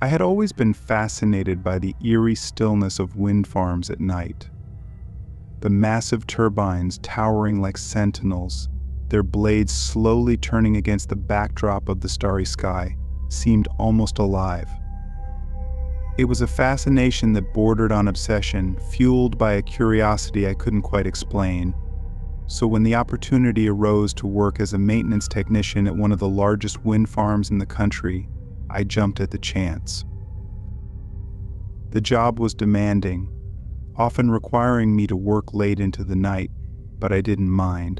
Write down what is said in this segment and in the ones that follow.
I had always been fascinated by the eerie stillness of wind farms at night. The massive turbines towering like sentinels, their blades slowly turning against the backdrop of the starry sky, seemed almost alive. It was a fascination that bordered on obsession, fueled by a curiosity I couldn't quite explain. So when the opportunity arose to work as a maintenance technician at one of the largest wind farms in the country, I jumped at the chance. The job was demanding, often requiring me to work late into the night, but I didn't mind.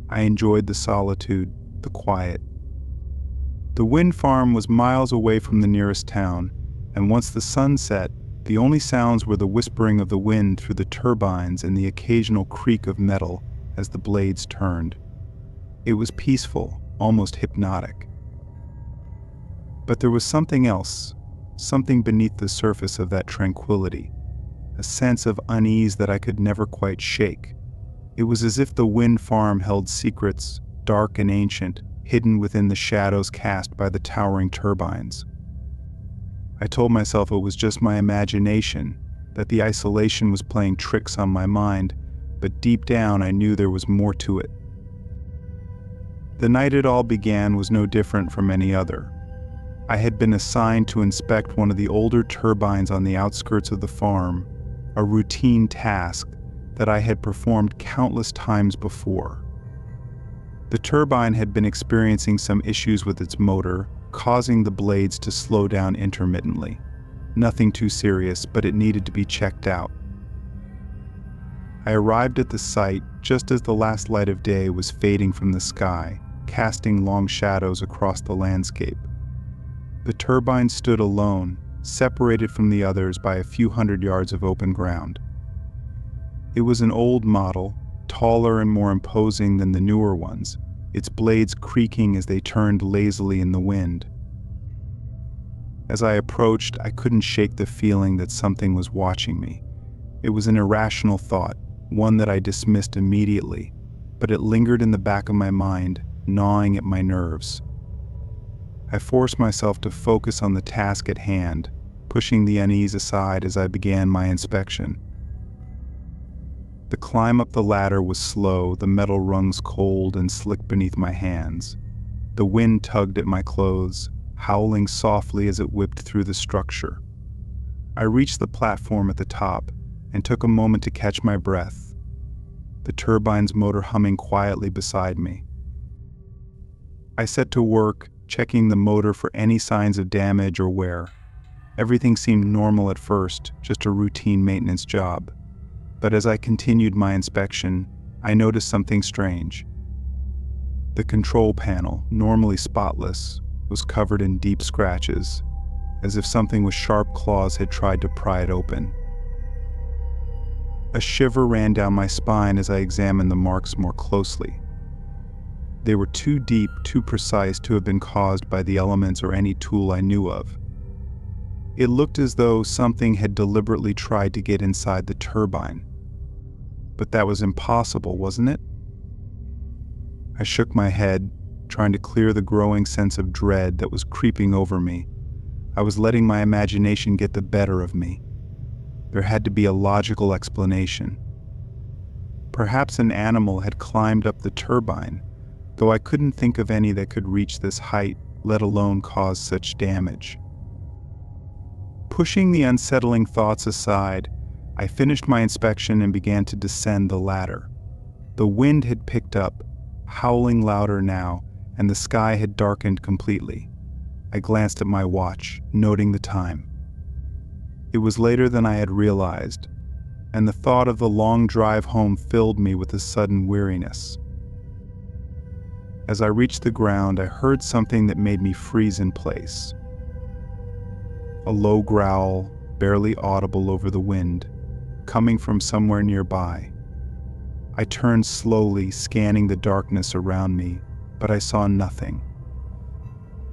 I enjoyed the solitude, the quiet. The wind farm was miles away from the nearest town, and once the sun set, the only sounds were the whispering of the wind through the turbines and the occasional creak of metal as the blades turned. It was peaceful, almost hypnotic. But there was something else, something beneath the surface of that tranquility, a sense of unease that I could never quite shake. It was as if the wind farm held secrets, dark and ancient, hidden within the shadows cast by the towering turbines. I told myself it was just my imagination, that the isolation was playing tricks on my mind, but deep down I knew there was more to it. The night it all began was no different from any other. I had been assigned to inspect one of the older turbines on the outskirts of the farm, a routine task that I had performed countless times before. The turbine had been experiencing some issues with its motor, causing the blades to slow down intermittently. Nothing too serious, but it needed to be checked out. I arrived at the site just as the last light of day was fading from the sky, casting long shadows across the landscape. The turbine stood alone, separated from the others by a few hundred yards of open ground. It was an old model, taller and more imposing than the newer ones, its blades creaking as they turned lazily in the wind. As I approached, I couldn't shake the feeling that something was watching me. It was an irrational thought, one that I dismissed immediately, but it lingered in the back of my mind, gnawing at my nerves. I forced myself to focus on the task at hand, pushing the unease aside as I began my inspection. The climb up the ladder was slow, the metal rungs cold and slick beneath my hands. The wind tugged at my clothes, howling softly as it whipped through the structure. I reached the platform at the top and took a moment to catch my breath, the turbine's motor humming quietly beside me. I set to work, checking the motor for any signs of damage or wear. Everything seemed normal at first, just a routine maintenance job. But as I continued my inspection, I noticed something strange. The control panel, normally spotless, was covered in deep scratches, as if something with sharp claws had tried to pry it open. A shiver ran down my spine as I examined the marks more closely. They were too deep, too precise to have been caused by the elements or any tool I knew of. It looked as though something had deliberately tried to get inside the turbine. But that was impossible, wasn't it? I shook my head, trying to clear the growing sense of dread that was creeping over me. I was letting my imagination get the better of me. There had to be a logical explanation. Perhaps an animal had climbed up the turbine, though I couldn't think of any that could reach this height, let alone cause such damage. Pushing the unsettling thoughts aside, I finished my inspection and began to descend the ladder. The wind had picked up, howling louder now, and the sky had darkened completely. I glanced at my watch, noting the time. It was later than I had realized, and the thought of the long drive home filled me with a sudden weariness. As I reached the ground, I heard something that made me freeze in place. A low growl, barely audible over the wind, coming from somewhere nearby. I turned slowly, scanning the darkness around me, but I saw nothing.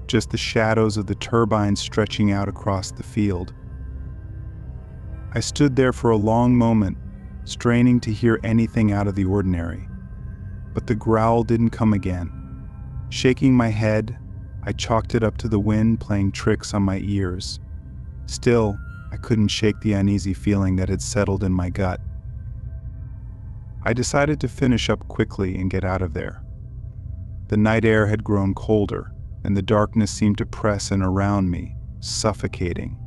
Just the shadows of the turbines stretching out across the field. I stood there for a long moment, straining to hear anything out of the ordinary. But the growl didn't come again. Shaking my head, I chalked it up to the wind playing tricks on my ears. Still, I couldn't shake the uneasy feeling that had settled in my gut. I decided to finish up quickly and get out of there. The night air had grown colder, and the darkness seemed to press in around me, suffocating.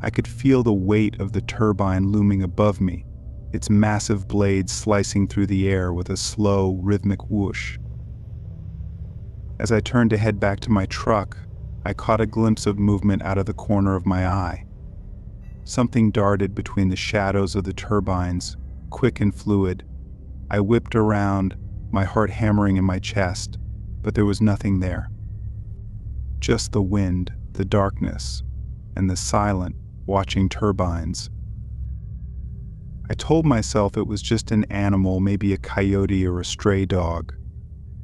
I could feel the weight of the turbine looming above me, its massive blades slicing through the air with a slow, rhythmic whoosh. As I turned to head back to my truck, I caught a glimpse of movement out of the corner of my eye. Something darted between the shadows of the turbines, quick and fluid. I whipped around, my heart hammering in my chest, but there was nothing there. Just the wind, the darkness, and the silent, watching turbines. I told myself it was just an animal, maybe a coyote or a stray dog.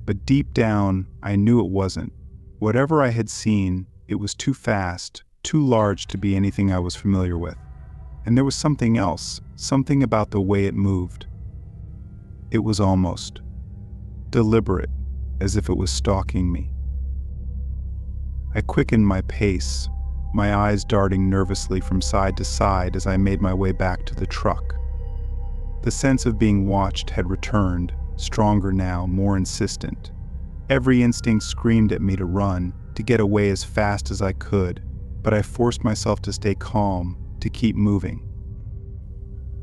But deep down, I knew it wasn't. Whatever I had seen, it was too fast, too large to be anything I was familiar with. And there was something else, something about the way it moved. It was almost deliberate, as if it was stalking me. I quickened my pace, my eyes darting nervously from side to side as I made my way back to the truck. The sense of being watched had returned, stronger now, more insistent. Every instinct screamed at me to run, to get away as fast as I could, but I forced myself to stay calm, to keep moving.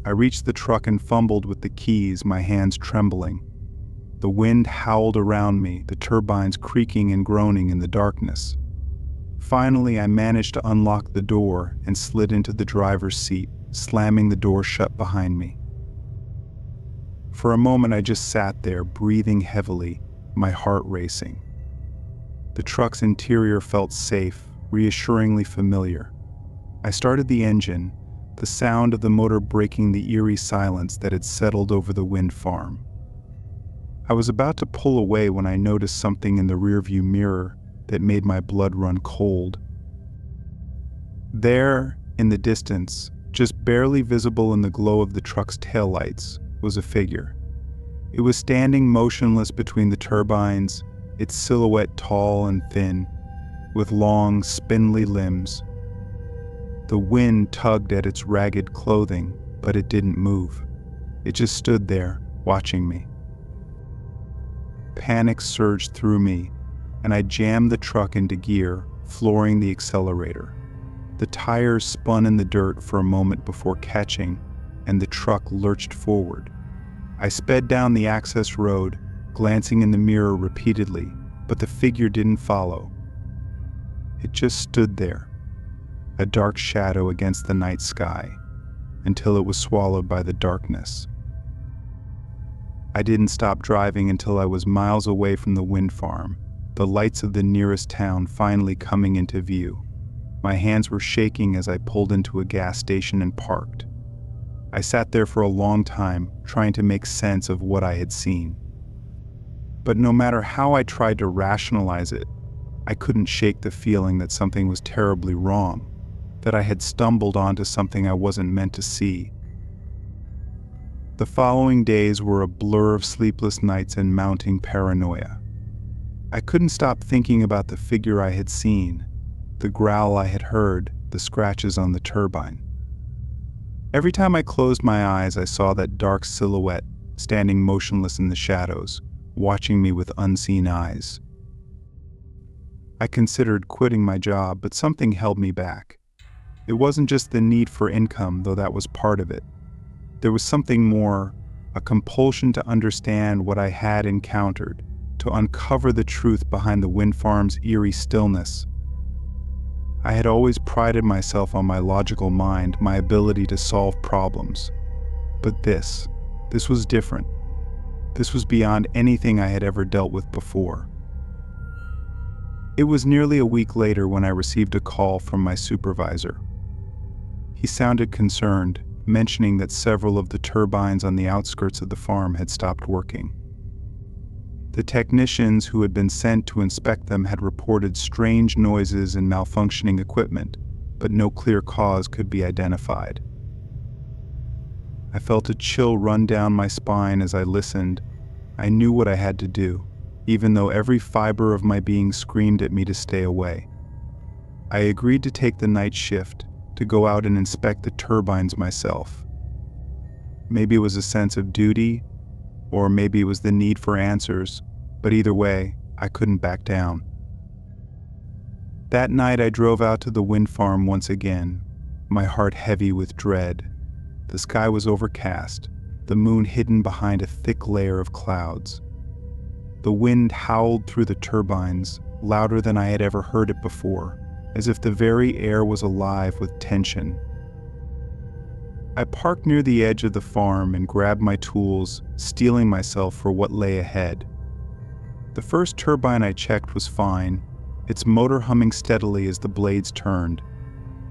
I reached the truck and fumbled with the keys, my hands trembling. The wind howled around me, the turbines creaking and groaning in the darkness. Finally, I managed to unlock the door and slid into the driver's seat, slamming the door shut behind me. For a moment, I just sat there, breathing heavily, my heart racing. The truck's interior felt safe, reassuringly familiar. I started the engine, the sound of the motor breaking the eerie silence that had settled over the wind farm. I was about to pull away when I noticed something in the rearview mirror that made my blood run cold. There, in the distance, just barely visible in the glow of the truck's taillights, was a figure. It was standing motionless between the turbines, its silhouette tall and thin, with long, spindly limbs. The wind tugged at its ragged clothing, but it didn't move. It just stood there, watching me. Panic surged through me, and I jammed the truck into gear, flooring the accelerator. The tires spun in the dirt for a moment before catching, and the truck lurched forward. I sped down the access road, glancing in the mirror repeatedly, but the figure didn't follow. It just stood there, a dark shadow against the night sky, until it was swallowed by the darkness. I didn't stop driving until I was miles away from the wind farm, the lights of the nearest town finally coming into view. My hands were shaking as I pulled into a gas station and parked. I sat there for a long time, trying to make sense of what I had seen. But no matter how I tried to rationalize it, I couldn't shake the feeling that something was terribly wrong, that I had stumbled onto something I wasn't meant to see. The following days were a blur of sleepless nights and mounting paranoia. I couldn't stop thinking about the figure I had seen, the growl I had heard, the scratches on the turbine. Every time I closed my eyes, I saw that dark silhouette standing motionless in the shadows, watching me with unseen eyes. I considered quitting my job, but something held me back. It wasn't just the need for income, though that was part of it. There was something more, a compulsion to understand what I had encountered, to uncover the truth behind the wind farm's eerie stillness. I had always prided myself on my logical mind, my ability to solve problems. But this was different. This was beyond anything I had ever dealt with before. It was nearly a week later when I received a call from my supervisor. He sounded concerned, mentioning that several of the turbines on the outskirts of the farm had stopped working. The technicians who had been sent to inspect them had reported strange noises and malfunctioning equipment, but no clear cause could be identified. I felt a chill run down my spine as I listened. I knew what I had to do, even though every fiber of my being screamed at me to stay away. I agreed to take the night shift, to go out and inspect the turbines myself. Maybe it was a sense of duty, or maybe it was the need for answers, but either way, I couldn't back down. That night I drove out to the wind farm once again, my heart heavy with dread. The sky was overcast, the moon hidden behind a thick layer of clouds. The wind howled through the turbines, louder than I had ever heard it before, as if the very air was alive with tension. I parked near the edge of the farm and grabbed my tools, steeling myself for what lay ahead. The first turbine I checked was fine, its motor humming steadily as the blades turned.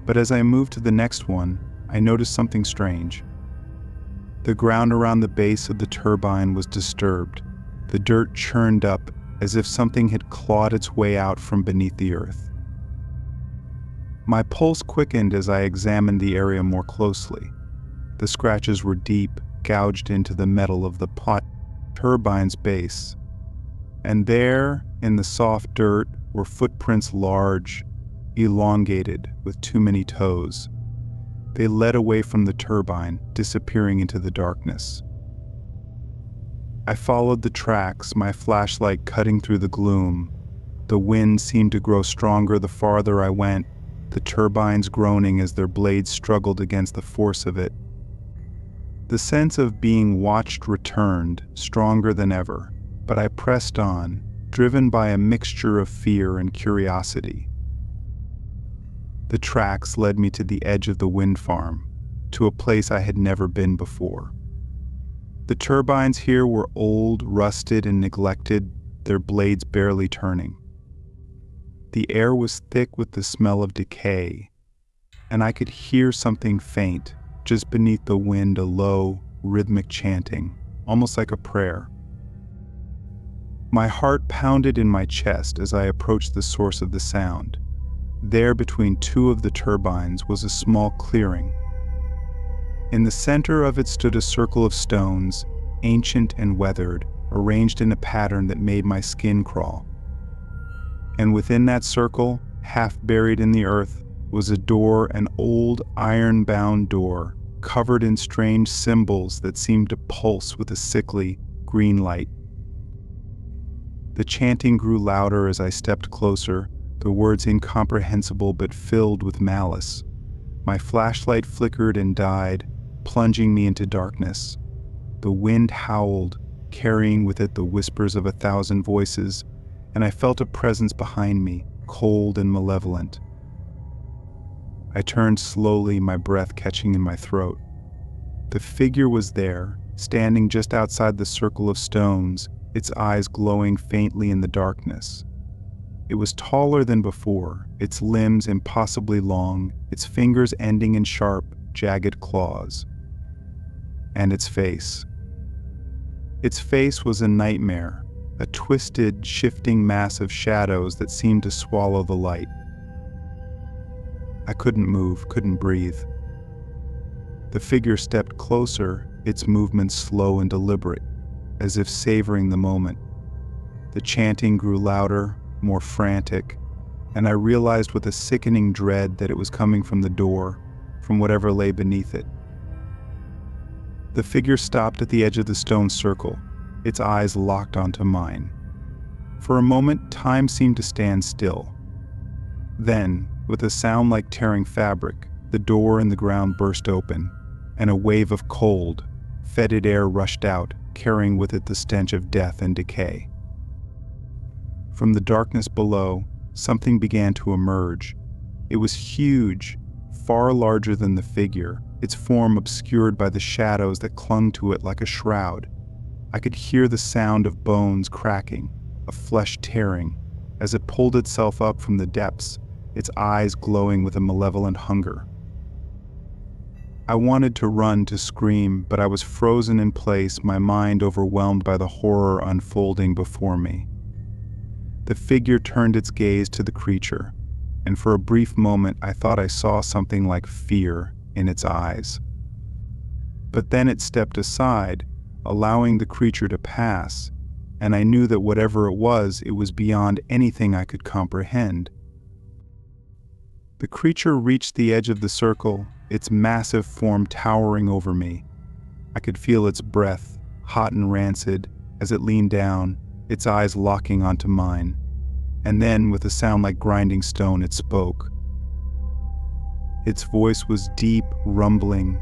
But as I moved to the next one, I noticed something strange. The ground around the base of the turbine was disturbed, the dirt churned up as if something had clawed its way out from beneath the earth. My pulse quickened as I examined the area more closely. The scratches were deep, gouged into the metal of the turbine's base. And there, in the soft dirt, were footprints large, elongated, with too many toes. They led away from the turbine, disappearing into the darkness. I followed the tracks, my flashlight cutting through the gloom. The wind seemed to grow stronger the farther I went, the turbines groaning as their blades struggled against the force of it. The sense of being watched returned, stronger than ever, but I pressed on, driven by a mixture of fear and curiosity. The tracks led me to the edge of the wind farm, to a place I had never been before. The turbines here were old, rusted, and neglected, their blades barely turning. The air was thick with the smell of decay, and I could hear something faint, just beneath the wind, a low, rhythmic chanting, almost like a prayer. My heart pounded in my chest as I approached the source of the sound. There, between two of the turbines, was a small clearing. In the center of it stood a circle of stones, ancient and weathered, arranged in a pattern that made my skin crawl. And within that circle, half buried in the earth, was a door, an old iron-bound door, covered in strange symbols that seemed to pulse with a sickly, green light. The chanting grew louder as I stepped closer, the words incomprehensible but filled with malice. My flashlight flickered and died, plunging me into darkness. The wind howled, carrying with it the whispers of 1,000 voices, and I felt a presence behind me, cold and malevolent. I turned slowly, my breath catching in my throat. The figure was there, standing just outside the circle of stones, its eyes glowing faintly in the darkness. It was taller than before, its limbs impossibly long, its fingers ending in sharp, jagged claws. And its face. Its face was a nightmare, a twisted, shifting mass of shadows that seemed to swallow the light. I couldn't move, couldn't breathe. The figure stepped closer, its movements slow and deliberate, as if savoring the moment. The chanting grew louder, more frantic, and I realized with a sickening dread that it was coming from the door, from whatever lay beneath it. The figure stopped at the edge of the stone circle, its eyes locked onto mine. For a moment, time seemed to stand still. Then, with a sound like tearing fabric, the door in the ground burst open, and a wave of cold, fetid air rushed out, carrying with it the stench of death and decay. From the darkness below, something began to emerge. It was huge, far larger than the figure, its form obscured by the shadows that clung to it like a shroud. I could hear the sound of bones cracking, of flesh tearing, as it pulled itself up from the depths, its eyes glowing with a malevolent hunger. I wanted to run, to scream, but I was frozen in place, my mind overwhelmed by the horror unfolding before me. The figure turned its gaze to the creature, and for a brief moment I thought I saw something like fear in its eyes. But then it stepped aside, allowing the creature to pass, and I knew that whatever it was beyond anything I could comprehend. The creature reached the edge of the circle, its massive form towering over me. I could feel its breath, hot and rancid, as it leaned down, its eyes locking onto mine. And then, with a sound like grinding stone, it spoke. Its voice was deep, rumbling,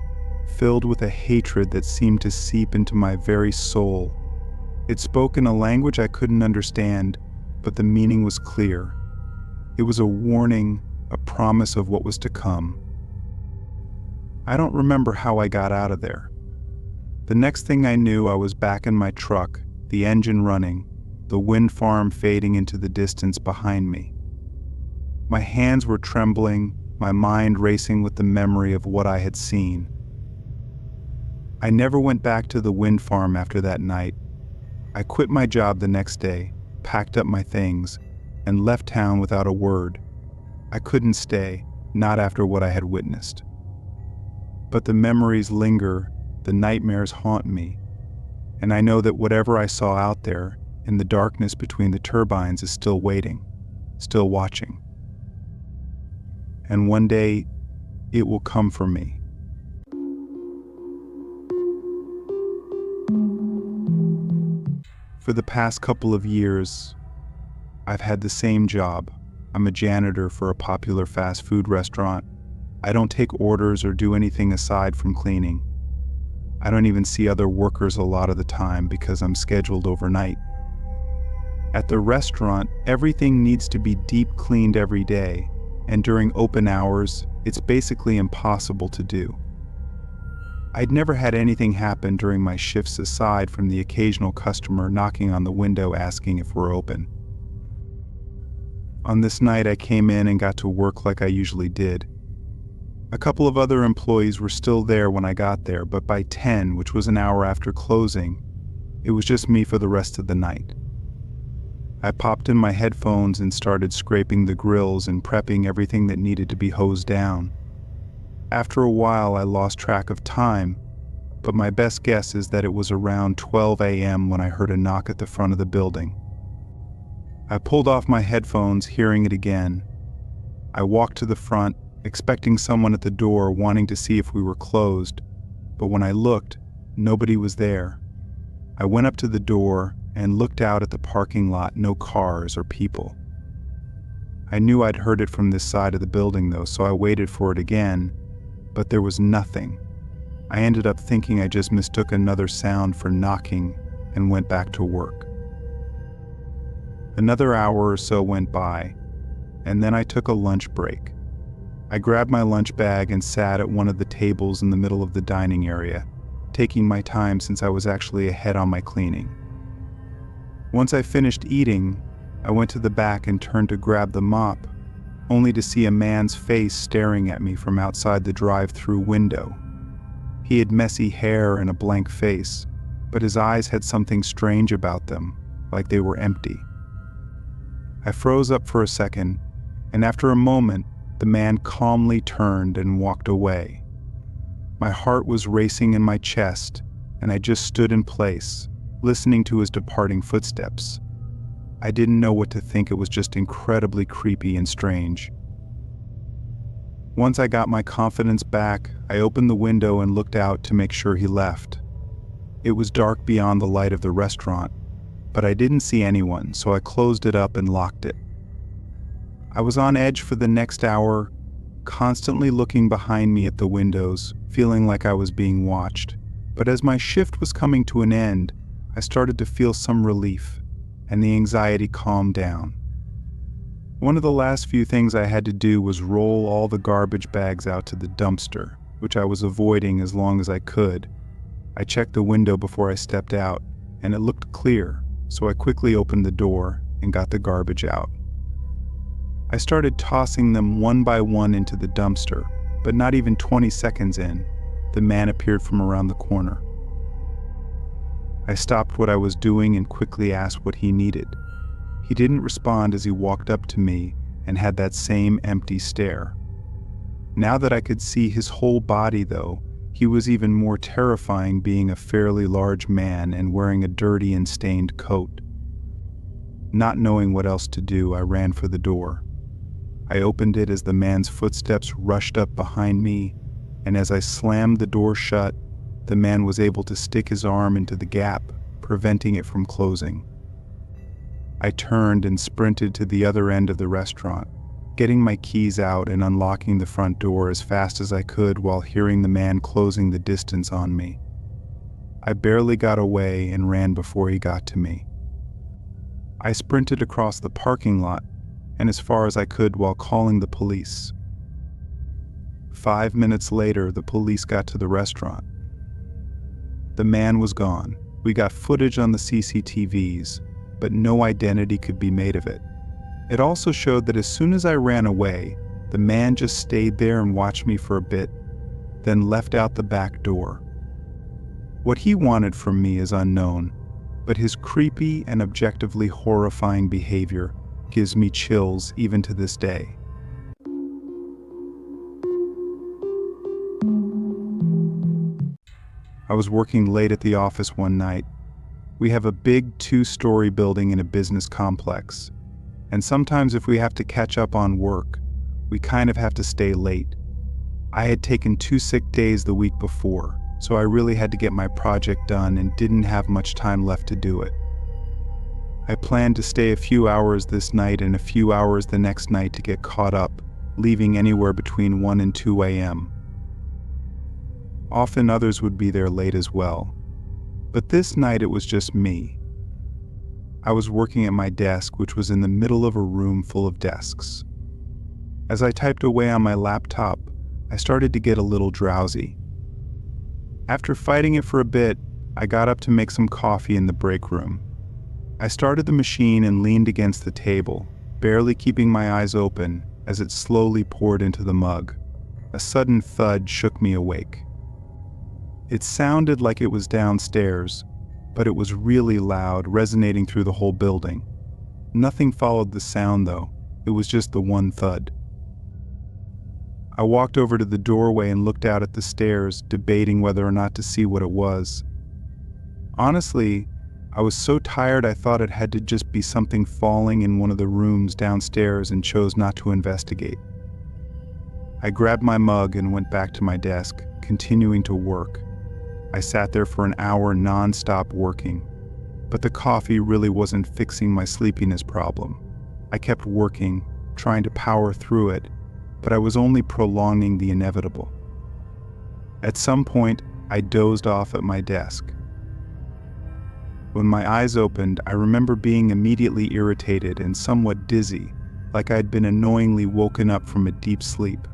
filled with a hatred that seemed to seep into my very soul. It spoke in a language I couldn't understand, but the meaning was clear. It was a warning, a promise of what was to come. I don't remember how I got out of there. The next thing I knew, I was back in my truck, the engine running, the wind farm fading into the distance behind me. My hands were trembling, my mind racing with the memory of what I had seen. I never went back to the wind farm after that night. I quit my job the next day, packed up my things, and left town without a word. I couldn't stay, not after what I had witnessed. But the memories linger, the nightmares haunt me, and I know that whatever I saw out there, in the darkness between the turbines, is still waiting, still watching. And one day, it will come for me. For the past couple of years, I've had the same job. I'm a janitor for a popular fast food restaurant. I don't take orders or do anything aside from cleaning. I don't even see other workers a lot of the time because I'm scheduled overnight. At the restaurant, everything needs to be deep cleaned every day, and during open hours, it's basically impossible to do. I'd never had anything happen during my shifts aside from the occasional customer knocking on the window asking if we're open. On this night, I came in and got to work like I usually did. A couple of other employees were still there when I got there, but by 10, which was an hour after closing, it was just me for the rest of the night. I popped in my headphones and started scraping the grills and prepping everything that needed to be hosed down. After a while, I lost track of time, but my best guess is that it was around 12 a.m. when I heard a knock at the front of the building. I pulled off my headphones, hearing it again. I walked to the front, expecting someone at the door, wanting to see if we were closed, but when I looked, nobody was there. I went up to the door and looked out at the parking lot, no cars or people. I knew I'd heard it from this side of the building though, so I waited for it again, but there was nothing. I ended up thinking I just mistook another sound for knocking and went back to work. Another hour or so went by, and then I took a lunch break. I grabbed my lunch bag and sat at one of the tables in the middle of the dining area, taking my time since I was actually ahead on my cleaning. Once I finished eating, I went to the back and turned to grab the mop, only to see a man's face staring at me from outside the drive-through window. He had messy hair and a blank face, but his eyes had something strange about them, like they were empty. I froze up for a second, and after a moment, the man calmly turned and walked away. My heart was racing in my chest, and I just stood in place, listening to his departing footsteps. I didn't know what to think. It was just incredibly creepy and strange. Once I got my confidence back, I opened the window and looked out to make sure he left. It was dark beyond the light of the restaurant, but I didn't see anyone, so I closed it up and locked it. I was on edge for the next hour, constantly looking behind me at the windows, feeling like I was being watched. But as my shift was coming to an end, I started to feel some relief, and the anxiety calmed down. One of the last few things I had to do was roll all the garbage bags out to the dumpster, which I was avoiding as long as I could. I checked the window before I stepped out, and it looked clear, so I quickly opened the door and got the garbage out. I started tossing them one by one into the dumpster, but not even 20 seconds in, the man appeared from around the corner. I stopped what I was doing and quickly asked what he needed. He didn't respond as he walked up to me and had that same empty stare. Now that I could see his whole body though, he was even more terrifying, being a fairly large man and wearing a dirty and stained coat. Not knowing what else to do, I ran for the door. I opened it as the man's footsteps rushed up behind me, and as I slammed the door shut, the man was able to stick his arm into the gap, preventing it from closing. I turned and sprinted to the other end of the restaurant, getting my keys out and unlocking the front door as fast as I could while hearing the man closing the distance on me. I barely got away and ran before he got to me. I sprinted across the parking lot and as far as I could while calling the police. 5 minutes later, the police got to the restaurant. The man was gone. We got footage on the CCTVs, but no identity could be made of it. It also showed that as soon as I ran away, the man just stayed there and watched me for a bit, then left out the back door. What he wanted from me is unknown, but his creepy and objectively horrifying behavior gives me chills even to this day. I was working late at the office one night. We have a big 2-story building in a business complex, and sometimes if we have to catch up on work, we kind of have to stay late. I had taken 2 sick days the week before, so I really had to get my project done and didn't have much time left to do it. I planned to stay a few hours this night and a few hours the next night to get caught up, leaving anywhere between 1 and 2 a.m. Often others would be there late as well, but this night it was just me. I was working at my desk, which was in the middle of a room full of desks. As I typed away on my laptop, I started to get a little drowsy. After fighting it for a bit, I got up to make some coffee in the break room. I started the machine and leaned against the table, barely keeping my eyes open as it slowly poured into the mug. A sudden thud shook me awake. It sounded like it was downstairs, but it was really loud, resonating through the whole building. Nothing followed the sound though, it was just the one thud. I walked over to the doorway and looked out at the stairs, debating whether or not to see what it was. Honestly, I was so tired I thought it had to just be something falling in one of the rooms downstairs and chose not to investigate. I grabbed my mug and went back to my desk, continuing to work. I sat there for an hour non-stop working, but the coffee really wasn't fixing my sleepiness problem. I kept working, trying to power through it, but I was only prolonging the inevitable. At some point, I dozed off at my desk. When my eyes opened, I remember being immediately irritated and somewhat dizzy, like I'd been annoyingly woken up from a deep sleep.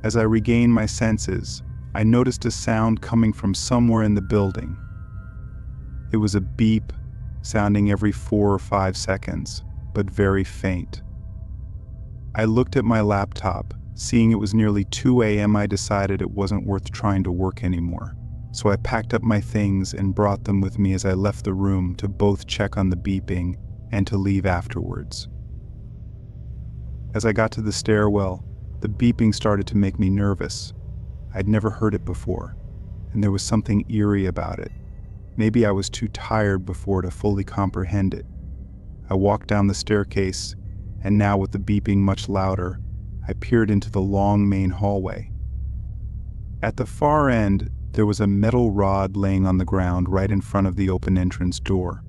As I regained my senses, I noticed a sound coming from somewhere in the building. It was a beep, sounding every 4 or 5 seconds, but very faint. I looked at my laptop. Seeing it was nearly 2 a.m., I decided it wasn't worth trying to work anymore. So I packed up my things and brought them with me as I left the room to both check on the beeping and to leave afterwards. As I got to the stairwell, the beeping started to make me nervous. I'd never heard it before, and there was something eerie about it. Maybe I was too tired before to fully comprehend it. I walked down the staircase, and now with the beeping much louder, I peered into the long main hallway. At the far end, there was a metal rod laying on the ground right in front of the open entrance door.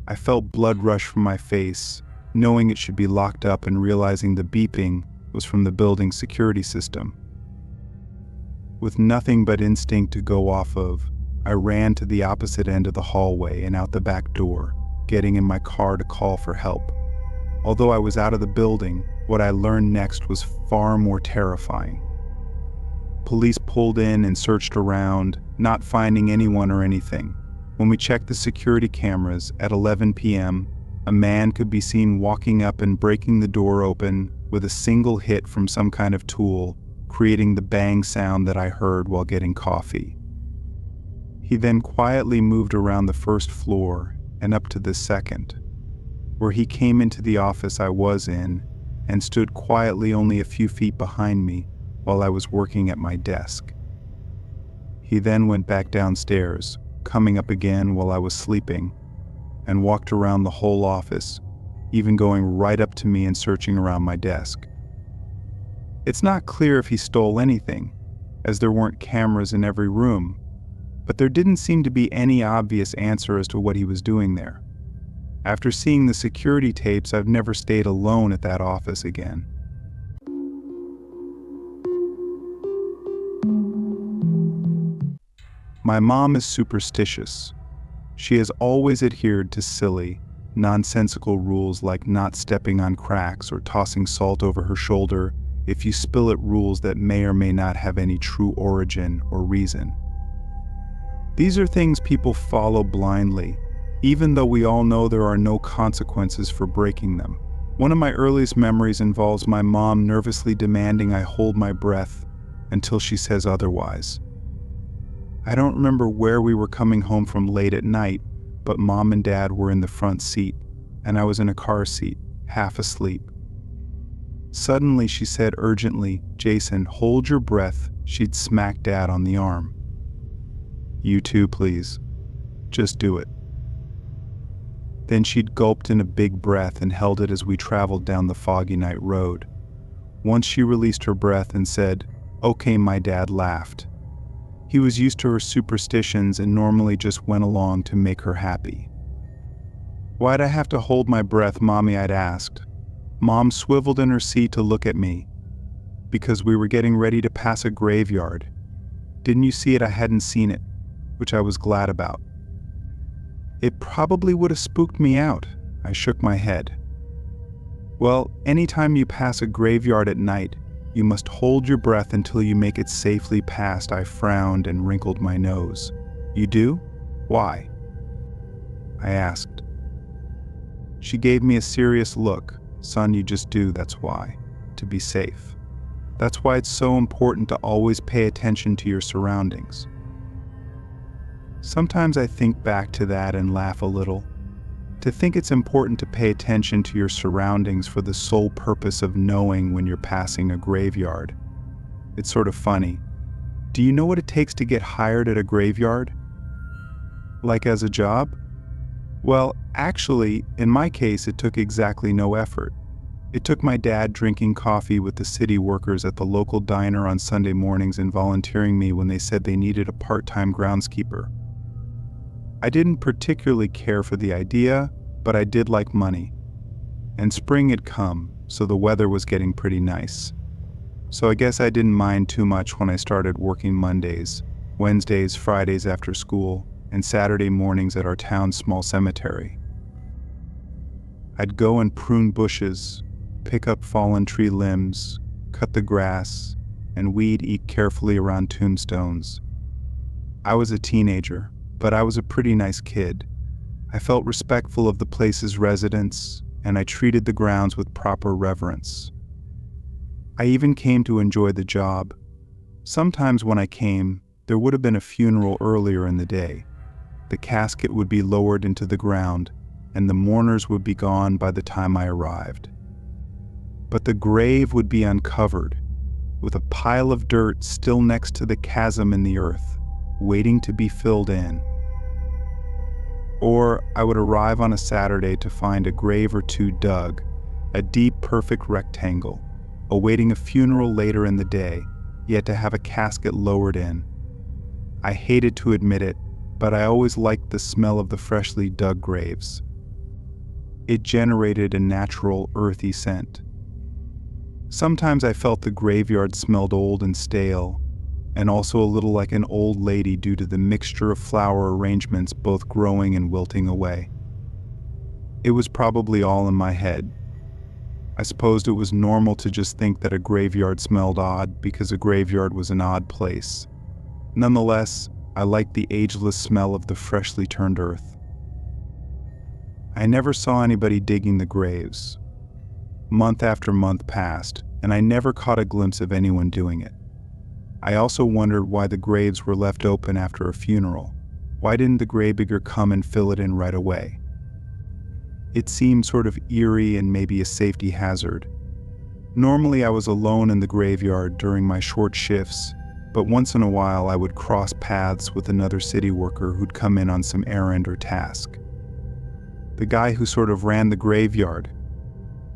I felt blood rush from my face, knowing it should be locked up and realizing the beeping was from the building's security system. With nothing but instinct to go off of, I ran to the opposite end of the hallway and out the back door, getting in my car to call for help. Although I was out of the building, what I learned next was far more terrifying. Police pulled in and searched around, not finding anyone or anything. When we checked the security cameras at 11 p.m., a man could be seen walking up and breaking the door open with a single hit from some kind of tool, creating the bang sound that I heard while getting coffee. He then quietly moved around the first floor and up to the second, where he came into the office I was in and stood quietly only a few feet behind me while I was working at my desk. He then went back downstairs, coming up again while I was sleeping, and walked around the whole office, even going right up to me and searching around my desk. It's not clear if he stole anything, as there weren't cameras in every room, but there didn't seem to be any obvious answer as to what he was doing there. After seeing the security tapes, I've never stayed alone at that office again. My mom is superstitious. She has always adhered to silly, nonsensical rules like not stepping on cracks or tossing salt over her shoulder if you spill it, rules that may or may not have any true origin or reason. These are things people follow blindly, even though we all know there are no consequences for breaking them. One of my earliest memories involves my mom nervously demanding I hold my breath until she says otherwise. I don't remember where we were coming home from late at night, but Mom and Dad were in the front seat, and I was in a car seat, half asleep. Suddenly she said urgently, "Jason, hold your breath." She'd smack Dad on the arm. "You too, please. Just do it." Then she'd gulped in a big breath and held it as we traveled down the foggy night road. Once she released her breath and said, "Okay," my dad laughed. He was used to her superstitions and normally just went along to make her happy. "Why'd I have to hold my breath, Mommy?" I'd asked. Mom swiveled in her seat to look at me. "Because we were getting ready to pass a graveyard. Didn't you see it?" I hadn't seen it, which I was glad about. "It probably would have spooked me out." I shook my head. "Well, anytime you pass a graveyard at night, you must hold your breath until you make it safely past." I frowned and wrinkled my nose. "You do? Why?" I asked. She gave me a serious look. "Son, you just do, that's why. To be safe. That's why it's so important to always pay attention to your surroundings." Sometimes I think back to that and laugh a little. To think it's important to pay attention to your surroundings for the sole purpose of knowing when you're passing a graveyard. It's sort of funny. Do you know what it takes to get hired at a graveyard? Like as a job? Well, actually, in my case, it took exactly no effort. It took my dad drinking coffee with the city workers at the local diner on Sunday mornings and volunteering me when they said they needed a part-time groundskeeper. I didn't particularly care for the idea, but I did like money. And spring had come, so the weather was getting pretty nice. So I guess I didn't mind too much when I started working Mondays, Wednesdays, Fridays after school, and Saturday mornings at our town's small cemetery. I'd go and prune bushes, pick up fallen tree limbs, cut the grass, and weed-eat carefully around tombstones. I was a teenager, but I was a pretty nice kid. I felt respectful of the place's residents, and I treated the grounds with proper reverence. I even came to enjoy the job. Sometimes when I came, there would have been a funeral earlier in the day. The casket would be lowered into the ground, and the mourners would be gone by the time I arrived. But the grave would be uncovered, with a pile of dirt still next to the chasm in the earth, waiting to be filled in. Or I would arrive on a Saturday to find a grave or two dug, a deep, perfect rectangle, awaiting a funeral later in the day, yet to have a casket lowered in. I hated to admit it, but I always liked the smell of the freshly dug graves. It generated a natural, earthy scent. Sometimes I felt the graveyard smelled old and stale, and also a little like an old lady due to the mixture of flower arrangements both growing and wilting away. It was probably all in my head. I supposed it was normal to just think that a graveyard smelled odd because a graveyard was an odd place. Nonetheless, I liked the ageless smell of the freshly turned earth. I never saw anybody digging the graves. Month after month passed, and I never caught a glimpse of anyone doing it. I also wondered why the graves were left open after a funeral. Why didn't the gravedigger come and fill it in right away? It seemed sort of eerie and maybe a safety hazard. Normally I was alone in the graveyard during my short shifts, but once in a while I would cross paths with another city worker who'd come in on some errand or task. The guy who sort of ran the graveyard,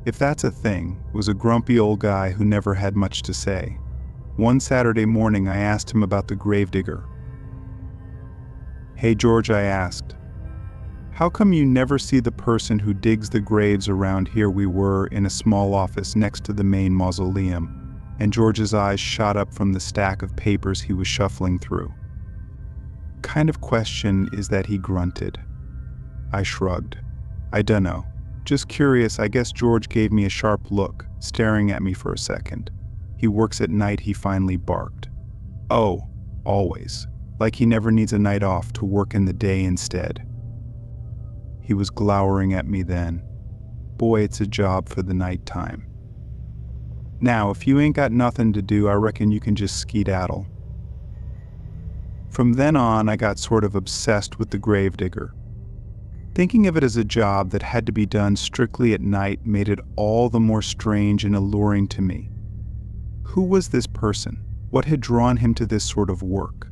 if that's a thing, was a grumpy old guy who never had much to say. One Saturday morning, I asked him about the gravedigger. "Hey George," I asked, "how come you never see the person who digs the graves around here?" We were in a small office next to the main mausoleum, and George's eyes shot up from the stack of papers he was shuffling through. "Kind of question is that?" he grunted. I shrugged. "I dunno. Just curious." I guess George gave me a sharp look, staring at me for a second. "He works at night," he finally barked. "Oh, always. Like he never needs a night off to work in the day instead." He was glowering at me then. Boy, it's a job for the nighttime. "Now, if you ain't got nothing to do, I reckon you can just skedaddle." From then on, I got sort of obsessed with the gravedigger. Thinking of it as a job that had to be done strictly at night made it all the more strange and alluring to me. Who was this person? What had drawn him to this sort of work?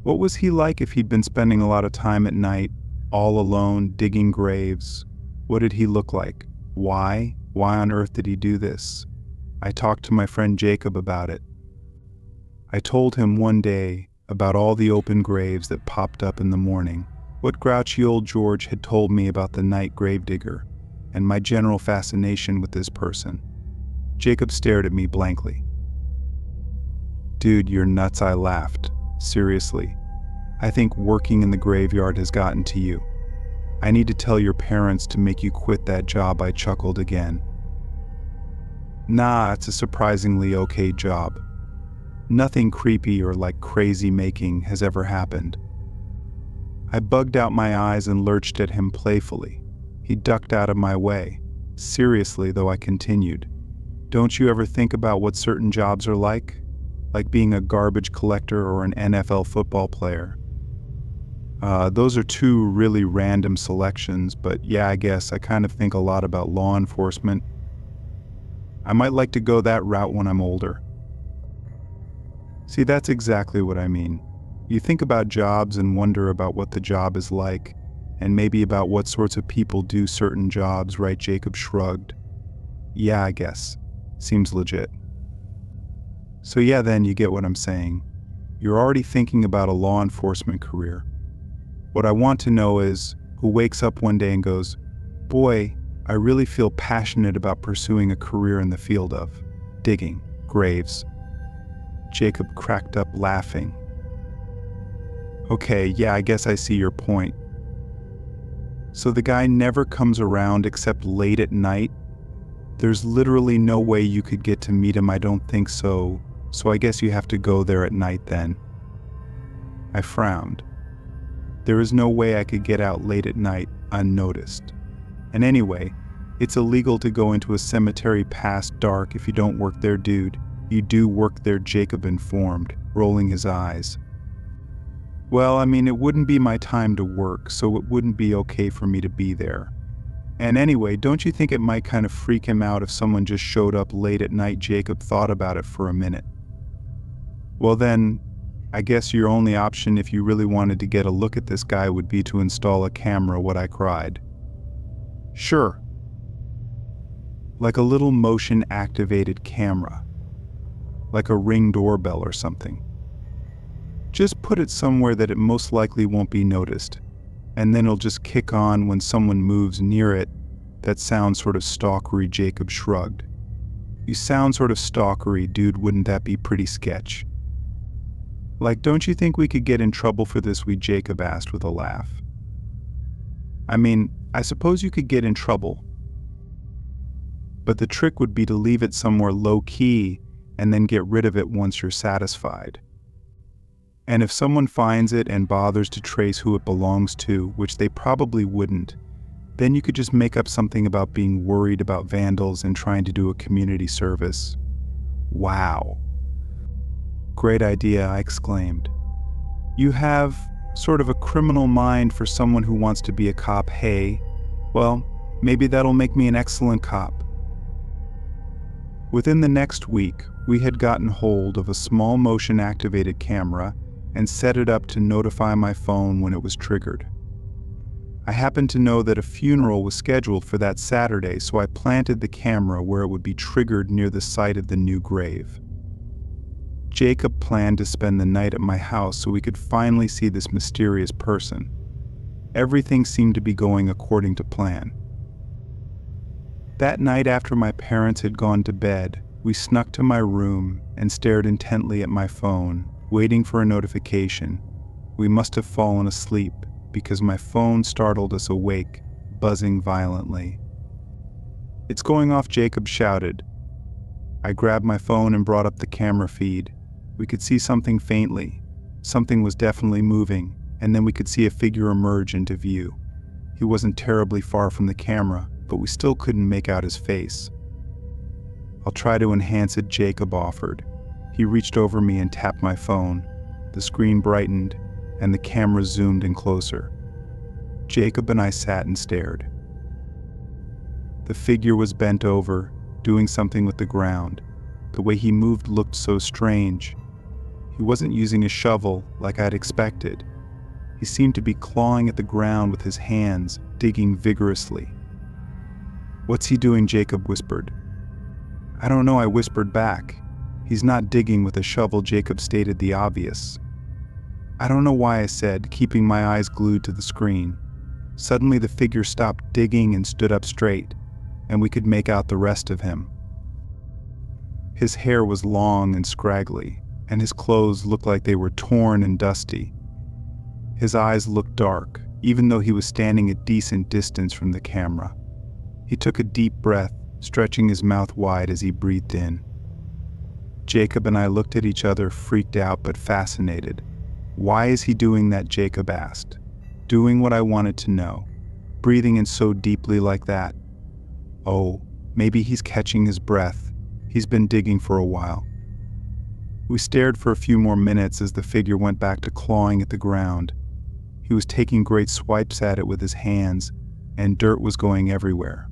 What was he like if he'd been spending a lot of time at night, all alone, digging graves? What did he look like? Why? Why on earth did he do this? I talked to my friend Jacob about it. I told him one day about all the open graves that popped up in the morning, what grouchy old George had told me about the night gravedigger, and my general fascination with this person. Jacob stared at me blankly. "Dude, you're nuts," I laughed. "Seriously, I think working in the graveyard has gotten to you. I need to tell your parents to make you quit that job." I chuckled again. "Nah, it's a surprisingly okay job. Nothing creepy or like crazy making has ever happened." I bugged out my eyes and lurched at him playfully. He ducked out of my way. Seriously, though, I continued. "Don't you ever think about what certain jobs are like? Like being a garbage collector or an NFL football player?" Those are two really random selections, but yeah, I guess I kind of think a lot about law enforcement. I might like to go that route when I'm older. See, that's exactly what I mean. You think about jobs and wonder about what the job is like, and maybe about what sorts of people do certain jobs, right? Jacob shrugged. "Yeah, I guess. Seems legit." "So yeah, then you get what I'm saying. You're already thinking about a law enforcement career. What I want to know is, who wakes up one day and goes, 'Boy, I really feel passionate about pursuing a career in the field of digging graves.'" Jacob cracked up laughing. "Okay, yeah, I guess I see your point. So the guy never comes around except late at night? There's literally no way you could get to meet him." "I don't think so. So I guess you have to go there at night then." I frowned. There is no way I could get out late at night unnoticed. And anyway, it's illegal to go into a cemetery past dark if you don't work there, dude. "You do work there," Jacob informed, rolling his eyes. "Well, I mean, it wouldn't be my time to work, so it wouldn't be okay for me to be there. And anyway, don't you think it might kind of freak him out if someone just showed up late at night?" Jacob thought about it for a minute. "Well then, I guess your only option if you really wanted to get a look at this guy would be to install a camera," what I cried. "Sure. Like a little motion-activated camera. Like a Ring doorbell or something. Just put it somewhere that it most likely won't be noticed, and then it'll just kick on when someone moves near it." "That sounds sort of stalkery," Jacob shrugged. "You sound sort of stalkery, dude. Wouldn't that be pretty sketch?" "Like, don't you think we could get in trouble for this?" Jacob asked with a laugh. "I mean, I suppose you could get in trouble. But the trick would be to leave it somewhere low-key and then get rid of it once you're satisfied. And if someone finds it and bothers to trace who it belongs to, which they probably wouldn't, then you could just make up something about being worried about vandals and trying to do a community service." "Wow. Great idea," I exclaimed. "You have sort of a criminal mind for someone who wants to be a cop. Hey, well, maybe that'll make me an excellent cop." Within the next week, we had gotten hold of a small motion-activated camera and set it up to notify my phone when it was triggered. I happened to know that a funeral was scheduled for that Saturday, so I planted the camera where it would be triggered near the site of the new grave. Jacob planned to spend the night at my house so we could finally see this mysterious person. Everything seemed to be going according to plan. That night, after my parents had gone to bed, we snuck to my room and stared intently at my phone, waiting for a notification. We must have fallen asleep because my phone startled us awake, buzzing violently. "It's going off," Jacob shouted. I grabbed my phone and brought up the camera feed. We could see something faintly. Something was definitely moving, and then we could see a figure emerge into view. He wasn't terribly far from the camera, but we still couldn't make out his face. "I'll try to enhance it," Jacob offered. He reached over me and tapped my phone. The screen brightened, and the camera zoomed in closer. Jacob and I sat and stared. The figure was bent over, doing something with the ground. The way he moved looked so strange. He wasn't using a shovel like I'd expected. He seemed to be clawing at the ground with his hands, digging vigorously. "What's he doing?" Jacob whispered. "I don't know," I whispered back. "He's not digging with a shovel," Jacob stated the obvious. "I don't know why," I said, keeping my eyes glued to the screen. Suddenly the figure stopped digging and stood up straight, and we could make out the rest of him. His hair was long and scraggly, and his clothes looked like they were torn and dusty. His eyes looked dark, even though he was standing a decent distance from the camera. He took a deep breath, stretching his mouth wide as he breathed in. Jacob and I looked at each other, freaked out but fascinated. "Why is he doing that?" Jacob asked. Doing what I wanted to know. Breathing in so deeply like that. Oh, maybe he's catching his breath. He's been digging for a while. We stared for a few more minutes as the figure went back to clawing at the ground. He was taking great swipes at it with his hands, and dirt was going everywhere.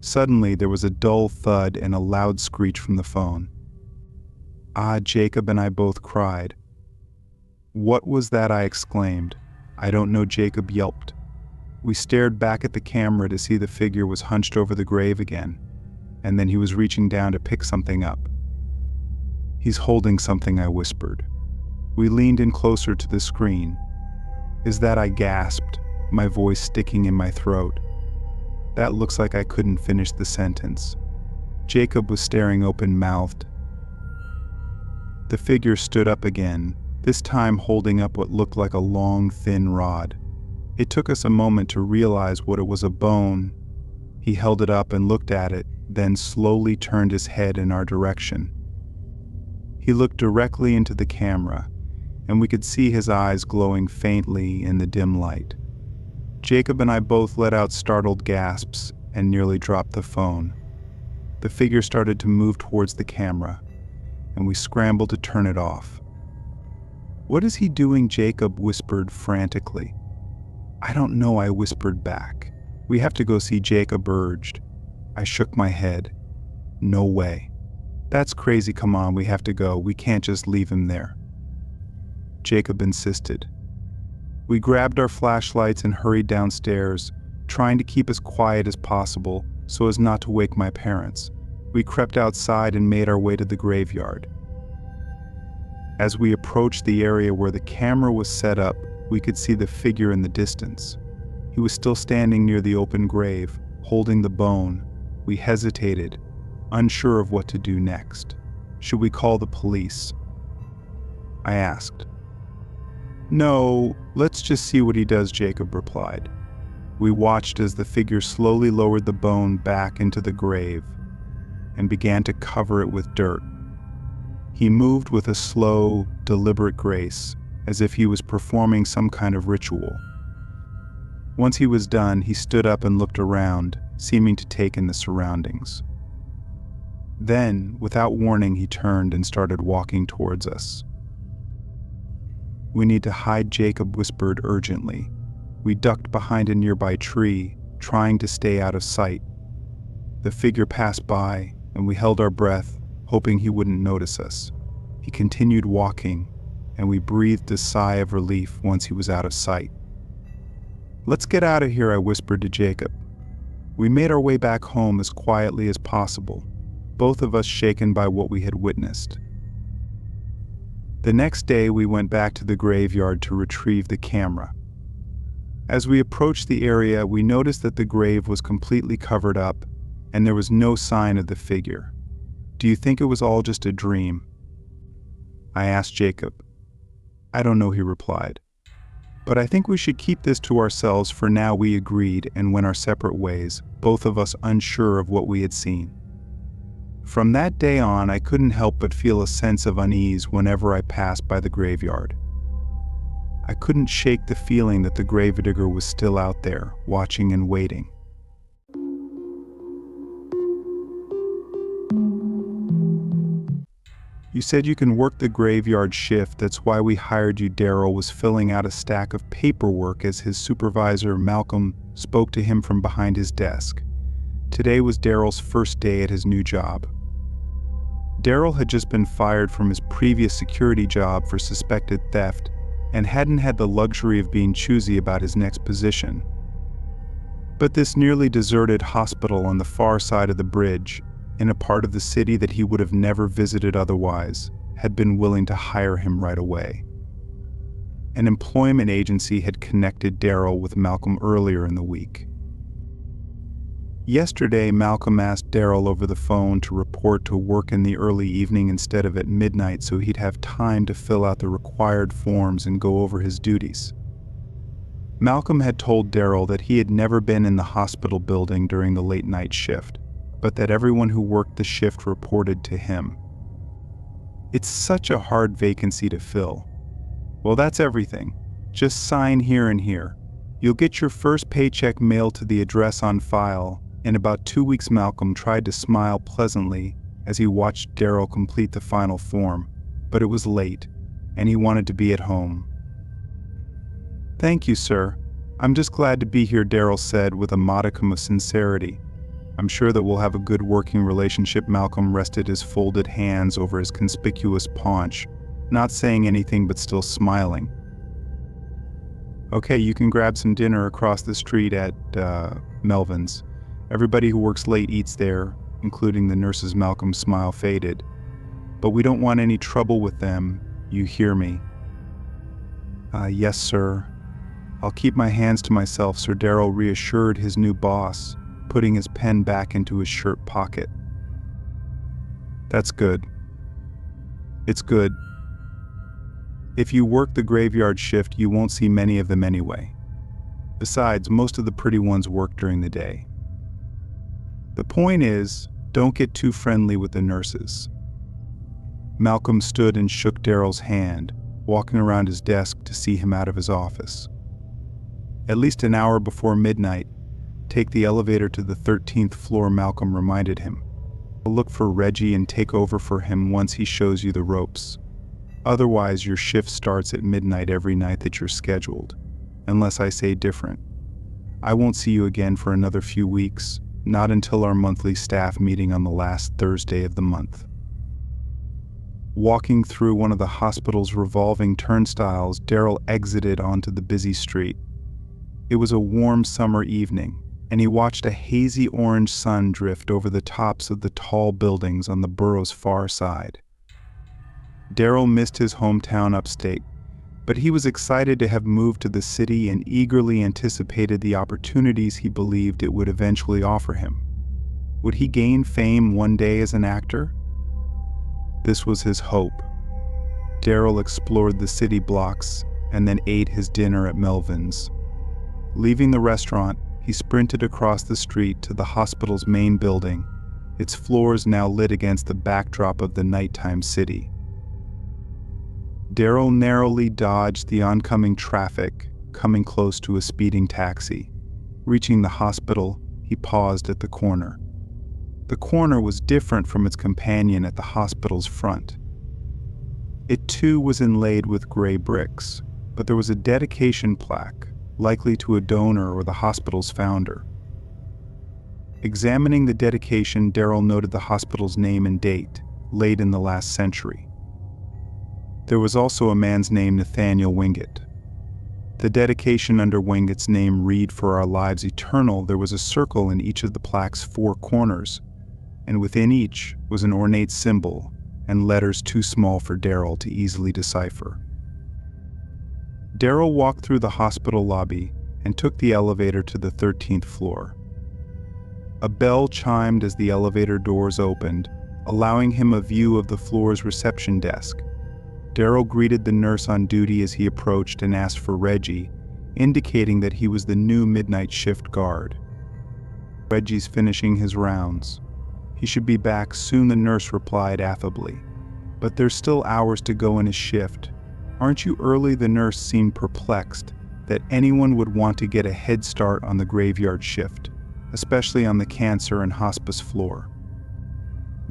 Suddenly, there was a dull thud and a loud screech from the phone. "Ah," Jacob and I both cried. "What was that?" I exclaimed. "I don't know," Jacob yelped. We stared back at the camera to see the figure was hunched over the grave again, and then he was reaching down to pick something up. "He's holding something," I whispered. We leaned in closer to the screen. "Is that?" I gasped, my voice sticking in my throat. That looks like I couldn't finish the sentence. Jacob was staring open-mouthed. The figure stood up again, this time holding up what looked like a long, thin rod. It took us a moment to realize what it was: a bone. He held it up and looked at it, then slowly turned his head in our direction. He looked directly into the camera, and we could see his eyes glowing faintly in the dim light. Jacob and I both let out startled gasps and nearly dropped the phone. The figure started to move towards the camera, and we scrambled to turn it off. "What is he doing?" Jacob whispered frantically. "I don't know," I whispered back. "We have to go see," Jacob urged. I shook my head. "No way. That's crazy. Come on, we have to go. We can't just leave him there." Jacob insisted. We grabbed our flashlights and hurried downstairs, trying to keep as quiet as possible so as not to wake my parents. We crept outside and made our way to the graveyard. As we approached the area where the camera was set up, we could see the figure in the distance. He was still standing near the open grave, holding the bone. We hesitated, unsure of what to do next. "Should we call the police?" I asked. "No, let's just see what he does," Jacob replied. We watched as the figure slowly lowered the bone back into the grave and began to cover it with dirt. He moved with a slow, deliberate grace, as if he was performing some kind of ritual. Once he was done, he stood up and looked around, seeming to take in the surroundings. Then, without warning, he turned and started walking towards us. "We need to hide," Jacob whispered urgently. We ducked behind a nearby tree, trying to stay out of sight. The figure passed by, and we held our breath, hoping he wouldn't notice us. He continued walking, and we breathed a sigh of relief once he was out of sight. "Let's get out of here," I whispered to Jacob. We made our way back home as quietly as possible, both of us shaken by what we had witnessed. The next day, we went back to the graveyard to retrieve the camera. As we approached the area, we noticed that the grave was completely covered up, and there was no sign of the figure. "Do you think it was all just a dream?" I asked Jacob. "I don't know," he replied. "But I think we should keep this to ourselves for now," we agreed, and went our separate ways, both of us unsure of what we had seen. From that day on, I couldn't help but feel a sense of unease whenever I passed by the graveyard. I couldn't shake the feeling that the gravedigger was still out there, watching and waiting. "You said you can work the graveyard shift, that's why we hired you." Daryl was filling out a stack of paperwork as his supervisor, Malcolm, spoke to him from behind his desk. Today was Daryl's first day at his new job. Daryl had just been fired from his previous security job for suspected theft and hadn't had the luxury of being choosy about his next position. But this nearly deserted hospital on the far side of the bridge, in a part of the city that he would have never visited otherwise, had been willing to hire him right away. An employment agency had connected Daryl with Malcolm earlier in the week. Yesterday, Malcolm asked Daryl over the phone to report to work in the early evening instead of at midnight so he'd have time to fill out the required forms and go over his duties. Malcolm had told Daryl that he had never been in the hospital building during the late night shift, but that everyone who worked the shift reported to him. "It's such a hard vacancy to fill." "Well, that's everything. Just sign here and here. You'll get your first paycheck mailed to the address on file." In about 2 weeks, Malcolm tried to smile pleasantly as he watched Daryl complete the final form, but it was late, and he wanted to be at home. "Thank you, sir. I'm just glad to be here," Daryl said with a modicum of sincerity. "I'm sure that we'll have a good working relationship." Malcolm rested his folded hands over his conspicuous paunch, not saying anything but still smiling. "Okay, you can grab some dinner across the street at Melvin's. Everybody who works late eats there, including the nurses." Malcolm's smile faded. "But we don't want any trouble with them, you hear me?" Yes, sir. I'll keep my hands to myself," Sir Daryl reassured his new boss, putting his pen back into his shirt pocket. "That's good. It's good. If you work the graveyard shift, you won't see many of them anyway. Besides, most of the pretty ones work during the day. The point is, don't get too friendly with the nurses." Malcolm stood and shook Daryl's hand, walking around his desk to see him out of his office. "At least an hour before midnight, take the elevator to the 13th floor," Malcolm reminded him. "Look for Reggie and take over for him once he shows you the ropes. Otherwise, your shift starts at midnight every night that you're scheduled, unless I say different. I won't see you again for another few weeks, not until our monthly staff meeting on the last Thursday of the month." Walking through one of the hospital's revolving turnstiles, Daryl exited onto the busy street. It was a warm summer evening, and he watched a hazy orange sun drift over the tops of the tall buildings on the borough's far side. Daryl missed his hometown upstate, but he was excited to have moved to the city and eagerly anticipated the opportunities he believed it would eventually offer him. Would he gain fame one day as an actor? This was his hope. Daryl explored the city blocks and then ate his dinner at Melvin's. Leaving the restaurant, he sprinted across the street to the hospital's main building, its floors now lit against the backdrop of the nighttime city. Daryl narrowly dodged the oncoming traffic, coming close to a speeding taxi. Reaching the hospital, he paused at the corner. The corner was different from its companion at the hospital's front. It too was inlaid with gray bricks, but there was a dedication plaque, likely to a donor or the hospital's founder. Examining the dedication, Daryl noted the hospital's name and date, late in the last century. There was also a man's name, Nathaniel Wingett. The dedication underwing its name "Read for Our Lives Eternal." There was a circle in each of the plaque's 4 corners, and within each was an ornate symbol and letters too small for Daryl to easily decipher. Daryl walked through the hospital lobby and took the elevator to the 13th floor. A bell chimed as the elevator doors opened, allowing him a view of the floor's reception desk. Daryl greeted the nurse on duty as he approached and asked for Reggie, indicating that he was the new midnight shift guard. "Reggie's finishing his rounds. He should be back soon," the nurse replied affably. "But there's still hours to go in his shift. Aren't you early?" The nurse seemed perplexed that anyone would want to get a head start on the graveyard shift, especially on the cancer and hospice floor.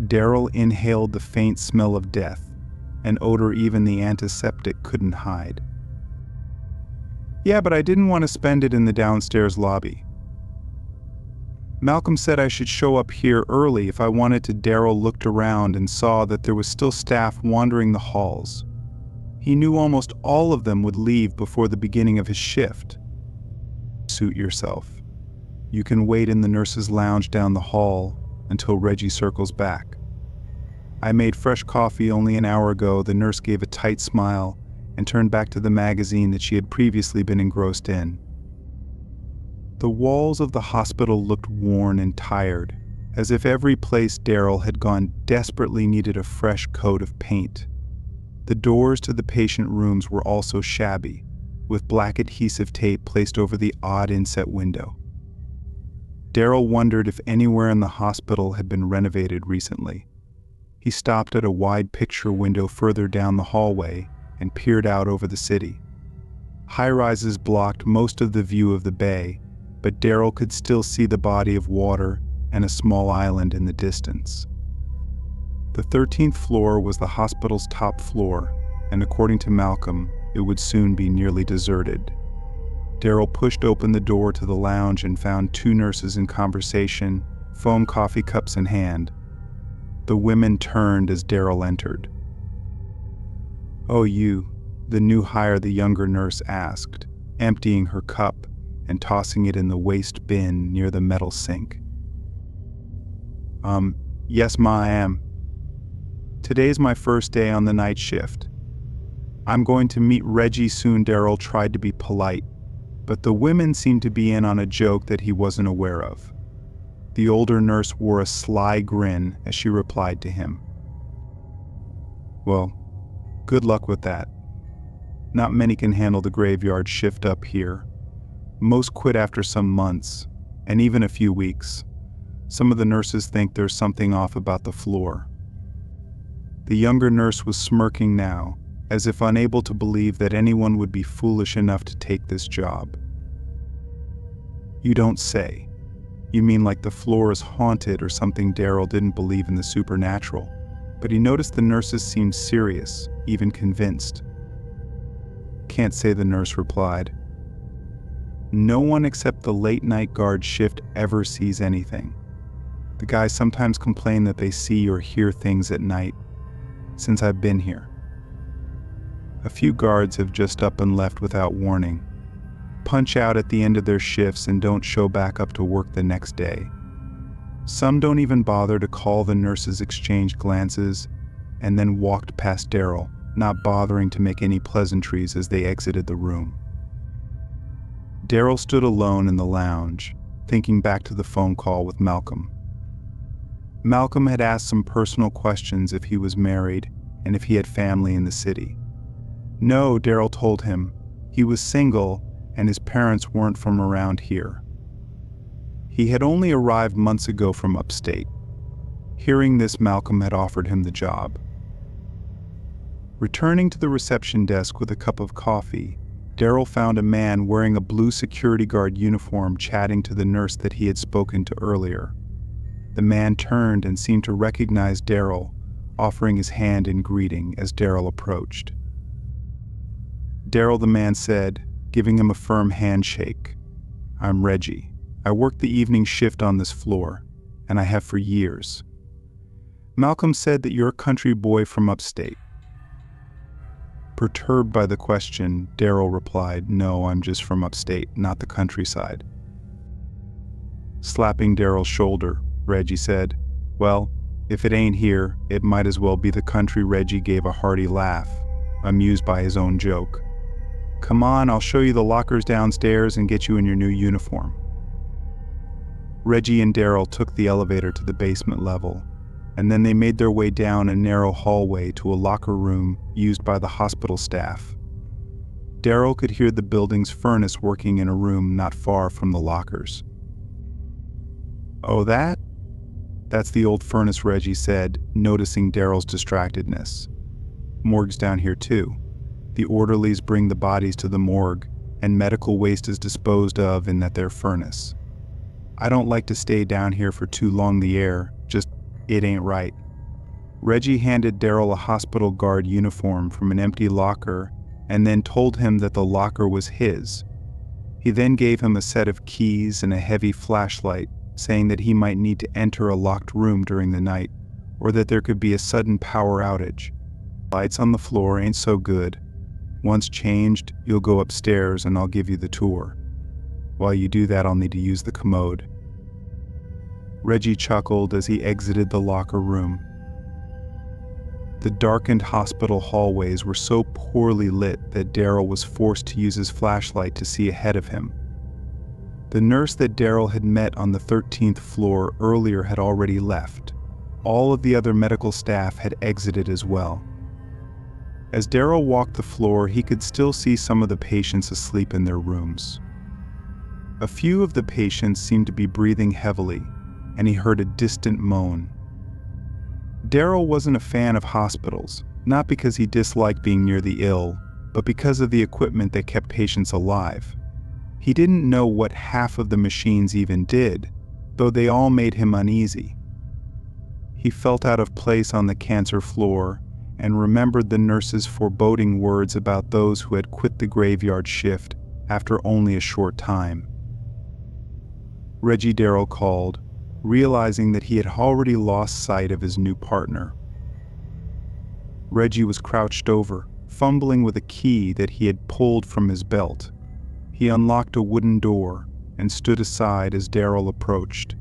Daryl inhaled the faint smell of death, an odor even the antiseptic couldn't hide. "Yeah, but I didn't want to spend it in the downstairs lobby. Malcolm said I should show up here early if I wanted to." Daryl looked around and saw that there was still staff wandering the halls. He knew almost all of them would leave before the beginning of his shift. "Suit yourself. You can wait in the nurse's lounge down the hall until Reggie circles back. I made fresh coffee only an hour ago." The nurse gave a tight smile and turned back to the magazine that she had previously been engrossed in. The walls of the hospital looked worn and tired, as if every place Daryl had gone desperately needed a fresh coat of paint. The doors to the patient rooms were also shabby, with black adhesive tape placed over the odd inset window. Daryl wondered if anywhere in the hospital had been renovated recently. He stopped at a wide picture window further down the hallway and peered out over the city. High-rises blocked most of the view of the bay, but Daryl could still see the body of water and a small island in the distance. The 13th floor was the hospital's top floor, and according to Malcolm, it would soon be nearly deserted. Daryl pushed open the door to the lounge and found 2 nurses in conversation, foam coffee cups in hand. The women turned as Daryl entered. "Oh, you, the new hire?" the younger nurse asked, emptying her cup and tossing it in the waste bin near the metal sink. Yes, ma, I am. Today's my first day on the night shift. I'm going to meet Reggie soon." Daryl tried to be polite, but the women seemed to be in on a joke that he wasn't aware of. The older nurse wore a sly grin as she replied to him. "Well, good luck with that. Not many can handle the graveyard shift up here. Most quit after some months, and even a few weeks. Some of the nurses think there's something off about the floor." The younger nurse was smirking now, as if unable to believe that anyone would be foolish enough to take this job. "You don't say. You mean like the floor is haunted or something?" Daryl didn't believe in the supernatural, but he noticed the nurses seemed serious, even convinced. "Can't say," the nurse replied. "No one except the late-night guard shift ever sees anything. The guys sometimes complain that they see or hear things at night. Since I've been here, a few guards have just up and left without warning, punch out at the end of their shifts and don't show back up to work the next day. Some don't even bother to call." The nurses exchanged glances and then walked past Daryl, not bothering to make any pleasantries as they exited the room. Daryl stood alone in the lounge, thinking back to the phone call with Malcolm. Malcolm had asked some personal questions: if he was married and if he had family in the city. No, Daryl told him. He was single and his parents weren't from around here. He had only arrived months ago from upstate. Hearing this, Malcolm had offered him the job. Returning to the reception desk with a cup of coffee, Daryl found a man wearing a blue security guard uniform chatting to the nurse that he had spoken to earlier. The man turned and seemed to recognize Daryl, offering his hand in greeting as Daryl approached. "Daryl," the man said, giving him a firm handshake. "I'm Reggie. I work the evening shift on this floor, and I have for years. Malcolm said that you're a country boy from upstate." Perturbed by the question, Daryl replied, "No, I'm just from upstate, not the countryside." Slapping Daryl's shoulder, Reggie said, "Well, if it ain't here, it might as well be the country." Reggie gave a hearty laugh, amused by his own joke. "Come on, I'll show you the lockers downstairs and get you in your new uniform." Reggie and Daryl took the elevator to the basement level, and then they made their way down a narrow hallway to a locker room used by the hospital staff. Daryl could hear the building's furnace working in a room not far from the lockers. "Oh, that's the old furnace," Reggie said, noticing Daryl's distractedness. "Morgue's down here too. The orderlies bring the bodies to the morgue, and medical waste is disposed of in their furnace. I don't like to stay down here for too long. The air, it ain't right." Reggie handed Daryl a hospital guard uniform from an empty locker and then told him that the locker was his. He then gave him a set of keys and a heavy flashlight, saying that he might need to enter a locked room during the night, or that there could be a sudden power outage. "Lights on the floor ain't so good. Once changed, you'll go upstairs and I'll give you the tour. While you do that, I'll need to use the commode." Reggie chuckled as he exited the locker room. The darkened hospital hallways were so poorly lit that Daryl was forced to use his flashlight to see ahead of him. The nurse that Daryl had met on the 13th floor earlier had already left. All of the other medical staff had exited as well. As Daryl walked the floor, he could still see some of the patients asleep in their rooms. A few of the patients seemed to be breathing heavily, and he heard a distant moan. Daryl wasn't a fan of hospitals, not because he disliked being near the ill, but because of the equipment that kept patients alive. He didn't know what half of the machines even did, though they all made him uneasy. He felt out of place on the cancer floor and remembered the nurse's foreboding words about those who had quit the graveyard shift after only a short time. Reggie, Daryl called, realizing that he had already lost sight of his new partner. Reggie was crouched over, fumbling with a key that he had pulled from his belt. He unlocked a wooden door and stood aside as Daryl approached.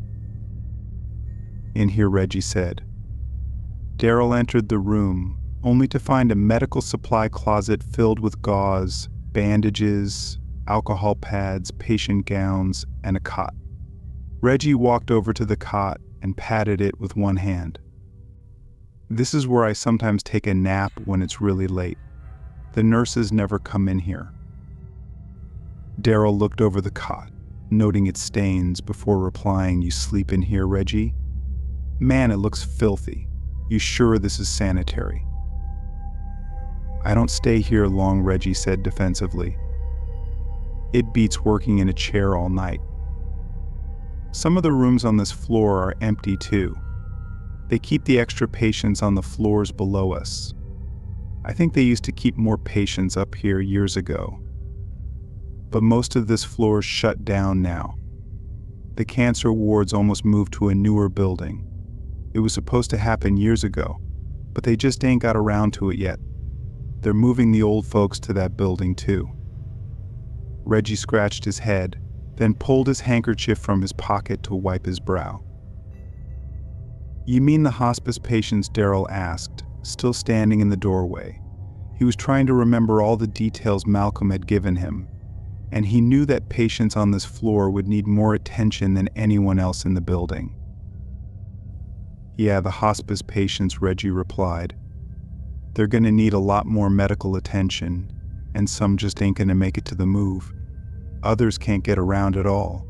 "In here," Reggie said. Daryl entered the room, only to find a medical supply closet filled with gauze, bandages, alcohol pads, patient gowns, and a cot. Reggie walked over to the cot and patted it with one hand. "This is where I sometimes take a nap when it's really late. The nurses never come in here." Daryl looked over the cot, noting its stains, before replying, "You sleep in here, Reggie? Man, it looks filthy. You sure this is sanitary?" "I don't stay here long," Reggie said defensively. "It beats working in a chair all night. Some of the rooms on this floor are empty too. They keep the extra patients on the floors below us. I think they used to keep more patients up here years ago. But most of this floor is shut down now. The cancer wards almost moved to a newer building. It was supposed to happen years ago, but they just ain't got around to it yet. They're moving the old folks to that building too." Reggie scratched his head, then pulled his handkerchief from his pocket to wipe his brow. "You mean the hospice patients?" Daryl asked, still standing in the doorway. He was trying to remember all the details Malcolm had given him, and he knew that patients on this floor would need more attention than anyone else in the building. "Yeah, the hospice patients," Reggie replied. "They're gonna need a lot more medical attention, and some just ain't gonna make it to the move. Others can't get around at all.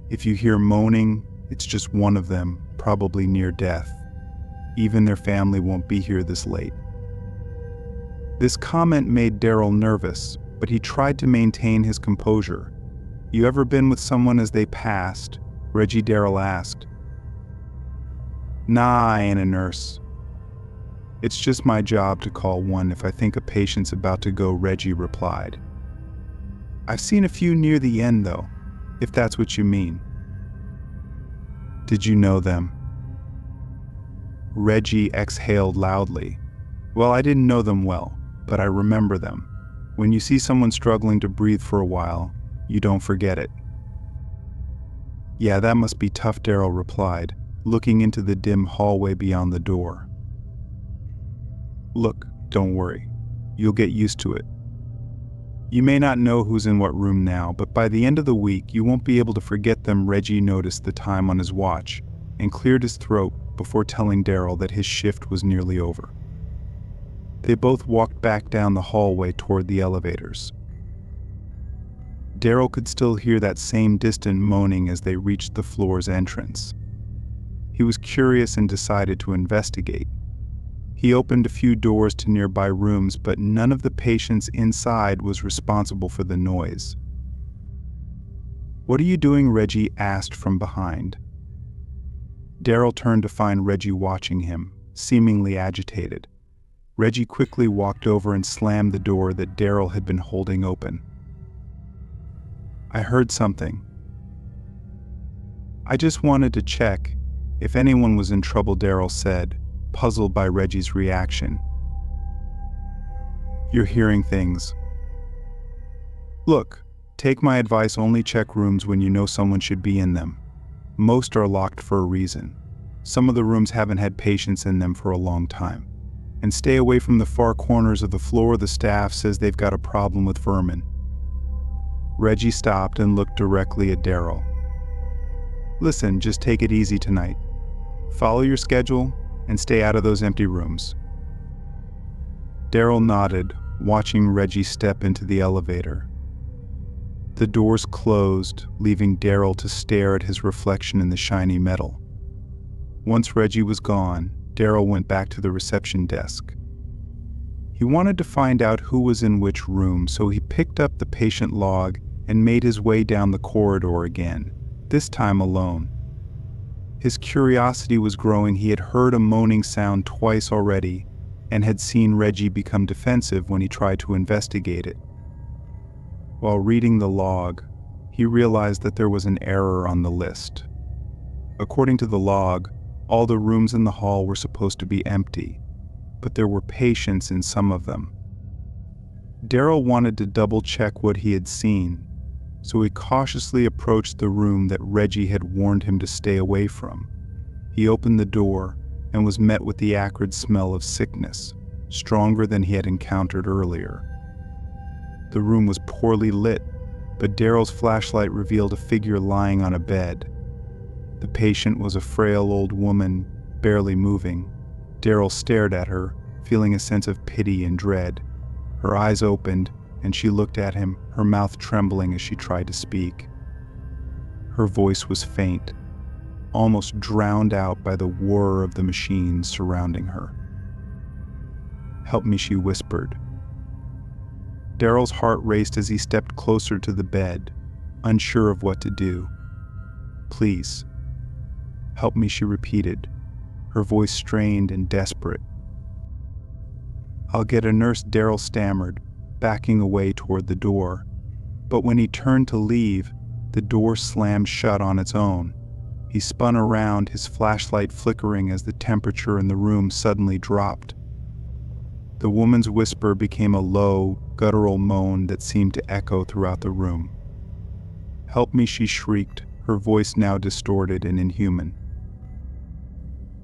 If you hear moaning, it's just one of them, probably near death. Even their family won't be here this late." This comment made Daryl nervous, but he tried to maintain his composure. "You ever been with someone as they passed?" Reggie, Daryl asked. "Nah, I ain't a nurse. It's just my job to call one if I think a patient's about to go," Reggie replied. "I've seen a few near the end though, if that's what you mean." "Did you know them?" Reggie exhaled loudly. "Well, I didn't know them well. but I remember them. When you see someone struggling to breathe for a while, you don't forget it." "Yeah, that must be tough," Daryl replied, looking into the dim hallway beyond the door. "Look, don't worry. You'll get used to it. You may not know who's in what room now, but by the end of the week, you won't be able to forget them." Reggie noticed the time on his watch and cleared his throat before telling Daryl that his shift was nearly over. They both walked back down the hallway toward the elevators. Daryl could still hear that same distant moaning as they reached the floor's entrance. He was curious and decided to investigate. He opened a few doors to nearby rooms, but none of the patients inside was responsible for the noise. "What are you doing?" Reggie asked from behind. Daryl turned to find Reggie watching him, seemingly agitated. Reggie quickly walked over and slammed the door that Daryl had been holding open. "I heard something. I just wanted to check if anyone was in trouble," Daryl said, puzzled by Reggie's reaction. "You're hearing things. Look, take my advice, only check rooms when you know someone should be in them. Most are locked for a reason. Some of the rooms haven't had patients in them for a long time. And stay away from the far corners of the floor. The staff says they've got a problem with vermin." Reggie stopped and looked directly at Daryl. "Listen, just take it easy tonight. Follow your schedule and stay out of those empty rooms." Daryl nodded, watching Reggie step into the elevator. The doors closed, leaving Daryl to stare at his reflection in the shiny metal. Once Reggie was gone, Daryl went back to the reception desk. He wanted to find out who was in which room, so he picked up the patient log and made his way down the corridor again, this time alone. His curiosity was growing. He had heard a moaning sound twice already and had seen Reggie become defensive when he tried to investigate it. While reading the log, he realized that there was an error on the list. According to the log, all the rooms in the hall were supposed to be empty, but there were patients in some of them. Daryl wanted to double-check what he had seen, so he cautiously approached the room that Reggie had warned him to stay away from. He opened the door and was met with the acrid smell of sickness, stronger than he had encountered earlier. The room was poorly lit, but Daryl's flashlight revealed a figure lying on a bed. The patient was a frail old woman, barely moving. Daryl stared at her, feeling a sense of pity and dread. Her eyes opened, and she looked at him, her mouth trembling as she tried to speak. Her voice was faint, almost drowned out by the whir of the machines surrounding her. "Help me," she whispered. Daryl's heart raced as he stepped closer to the bed, unsure of what to do. "Please, help me," she repeated, her voice strained and desperate. "I'll get a nurse," Daryl stammered, backing away toward the door. But when he turned to leave, the door slammed shut on its own. He spun around, his flashlight flickering as the temperature in the room suddenly dropped. The woman's whisper became a low, guttural moan that seemed to echo throughout the room. "Help me," she shrieked, her voice now distorted and inhuman.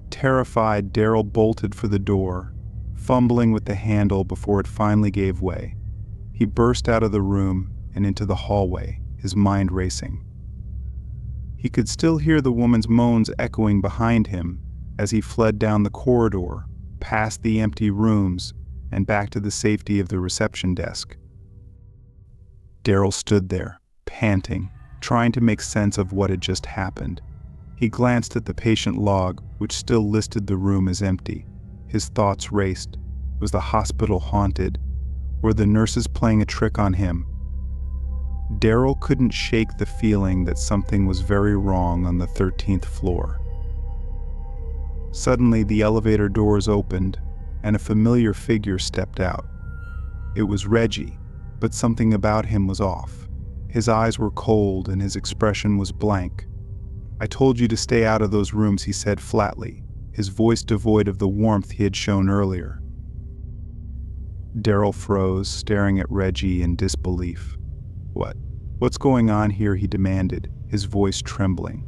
Terrified, Daryl bolted for the door, fumbling with the handle before it finally gave way. He burst out of the room and into the hallway, his mind racing. He could still hear the woman's moans echoing behind him as he fled down the corridor, past the empty rooms, and back to the safety of the reception desk. Daryl stood there, panting, trying to make sense of what had just happened. He glanced at the patient log, which still listed the room as empty. His thoughts raced. Was the hospital haunted? Were the nurses playing a trick on him? Daryl couldn't shake the feeling that something was very wrong on the 13th floor. Suddenly, the elevator doors opened, and a familiar figure stepped out. It was Reggie, but something about him was off. His eyes were cold and his expression was blank. "I told you to stay out of those rooms," he said flatly, his voice devoid of the warmth he had shown earlier. Daryl froze, staring at Reggie in disbelief. "What? What's going on here?" he demanded, his voice trembling.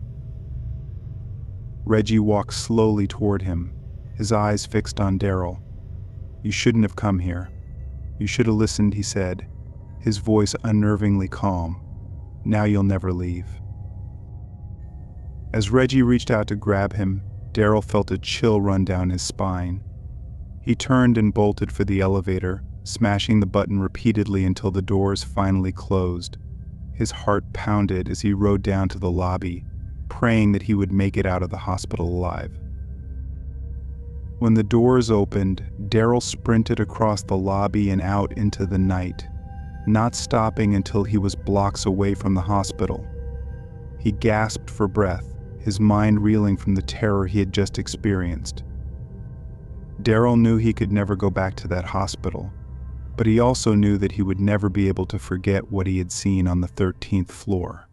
Reggie walked slowly toward him, his eyes fixed on Daryl. "You shouldn't have come here. You should have listened," he said, his voice unnervingly calm. "Now you'll never leave." As Reggie reached out to grab him, Daryl felt a chill run down his spine. He turned and bolted for the elevator, smashing the button repeatedly until the doors finally closed. His heart pounded as he rode down to the lobby, praying that he would make it out of the hospital alive. When the doors opened, Daryl sprinted across the lobby and out into the night, not stopping until he was blocks away from the hospital. He gasped for breath, his mind reeling from the terror he had just experienced. Daryl knew he could never go back to that hospital, but he also knew that he would never be able to forget what he had seen on the 13th floor.